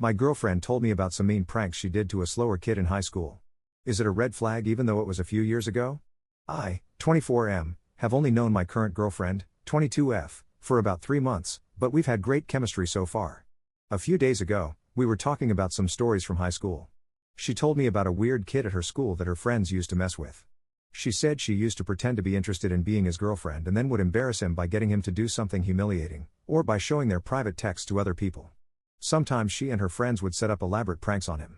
My girlfriend told me about some mean pranks she did to a slower kid in high school. Is it a red flag even though it was a few years ago? I, 24M, have only known my current girlfriend, 22F, for about 3 months, but we've had great chemistry so far. A few days ago, we were talking about some stories from high school. She told me about a weird kid at her school that her friends used to mess with. She said she used to pretend to be interested in being his girlfriend and then would embarrass him by getting him to do something humiliating, or by showing their private texts to other people. Sometimes she and her friends would set up elaborate pranks on him.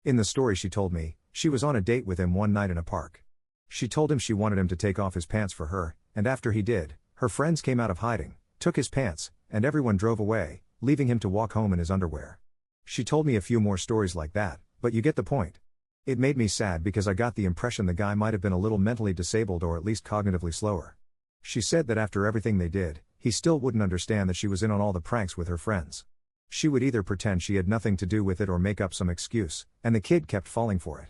In the story she told me, she was on a date with him one night in a park. She told him she wanted him to take off his pants for her, and after he did, her friends came out of hiding, took his pants, and everyone drove away, leaving him to walk home in his underwear. She told me a few more stories like that, but you get the point. It made me sad because I got the impression the guy might have been a little mentally disabled or at least cognitively slower. She said that after everything they did, he still wouldn't understand that she was in on all the pranks with her friends. She would either pretend she had nothing to do with it or make up some excuse, and the kid kept falling for it.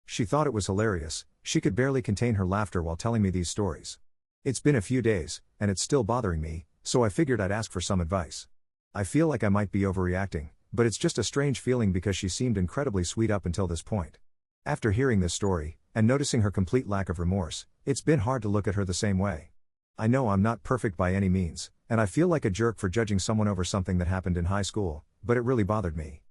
She thought it was hilarious. She could barely contain her laughter while telling me these stories. It's been a few days, and it's still bothering me, so I figured I'd ask for some advice. I feel like I might be overreacting, but it's just a strange feeling because she seemed incredibly sweet up until this point. After hearing this story, and noticing her complete lack of remorse, it's been hard to look at her the same way. I know I'm not perfect by any means, and I feel like a jerk for judging someone over something that happened in high school, but it really bothered me.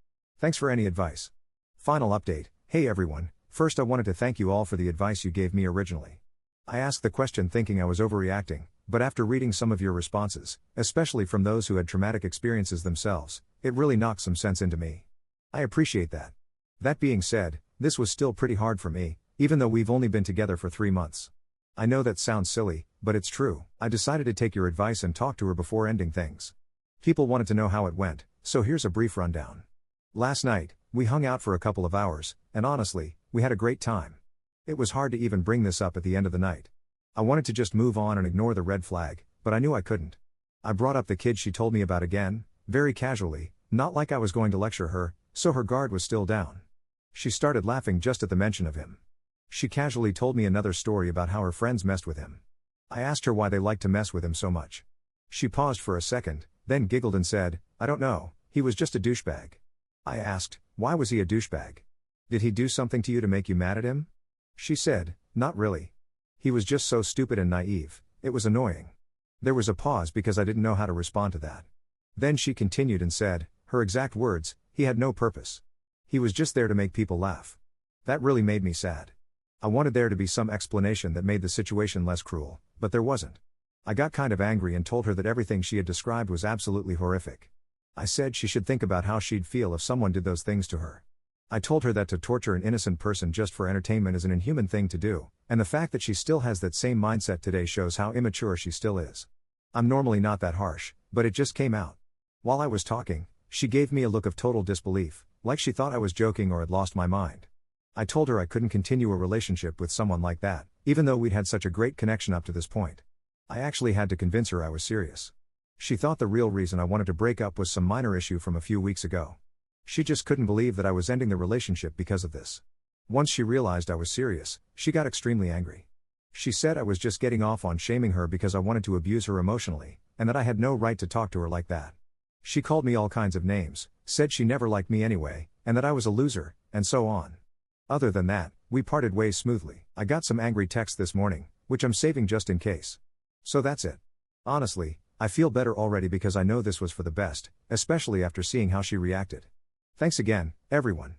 Thanks for any advice. Final update. Hey everyone, first I wanted to thank you all for the advice you gave me originally. I asked the question thinking I was overreacting, but after reading some of your responses, especially from those who had traumatic experiences themselves, it really knocked some sense into me. I appreciate that. That being said, this was still pretty hard for me, even though we've only been together for 3 months. I know that sounds silly, but it's true. I decided to take your advice and talk to her before ending things. People wanted to know how it went, so here's a brief rundown. Last night, we hung out for a couple of hours, and honestly, we had a great time. It was hard to even bring this up at the end of the night. I wanted to just move on and ignore the red flag, but I knew I couldn't. I brought up the kid she told me about again, very casually, not like I was going to lecture her, so her guard was still down. She started laughing just at the mention of him. She casually told me another story about how her friends messed with him. I asked her why they liked to mess with him so much. She paused for a second, then giggled and said, "I don't know, he was just a douchebag." I asked, "Why was he a douchebag? Did he do something to you to make you mad at him?" She said, "Not really. He was just so stupid and naive, it was annoying." There was a pause because I didn't know how to respond to that. Then she continued and said, her exact words, "He had no purpose. He was just there to make people laugh." That really made me sad. I wanted there to be some explanation that made the situation less cruel, but there wasn't. I got kind of angry and told her that everything she had described was absolutely horrific. I said she should think about how she'd feel if someone did those things to her. I told her that to torture an innocent person just for entertainment is an inhuman thing to do, and the fact that she still has that same mindset today shows how immature she still is. I'm normally not that harsh, but it just came out. While I was talking, she gave me a look of total disbelief, like she thought I was joking or had lost my mind. I told her I couldn't continue a relationship with someone like that, even though we'd had such a great connection up to this point. I actually had to convince her I was serious. She thought the real reason I wanted to break up was some minor issue from a few weeks ago. She just couldn't believe that I was ending the relationship because of this. Once she realized I was serious, she got extremely angry. She said I was just getting off on shaming her because I wanted to abuse her emotionally, and that I had no right to talk to her like that. She called me all kinds of names, said she never liked me anyway, and that I was a loser, and so on. Other than that, we parted ways smoothly. I got some angry texts this morning, which I'm saving just in case. So that's it. Honestly, I feel better already because I know this was for the best, especially after seeing how she reacted. Thanks again, everyone.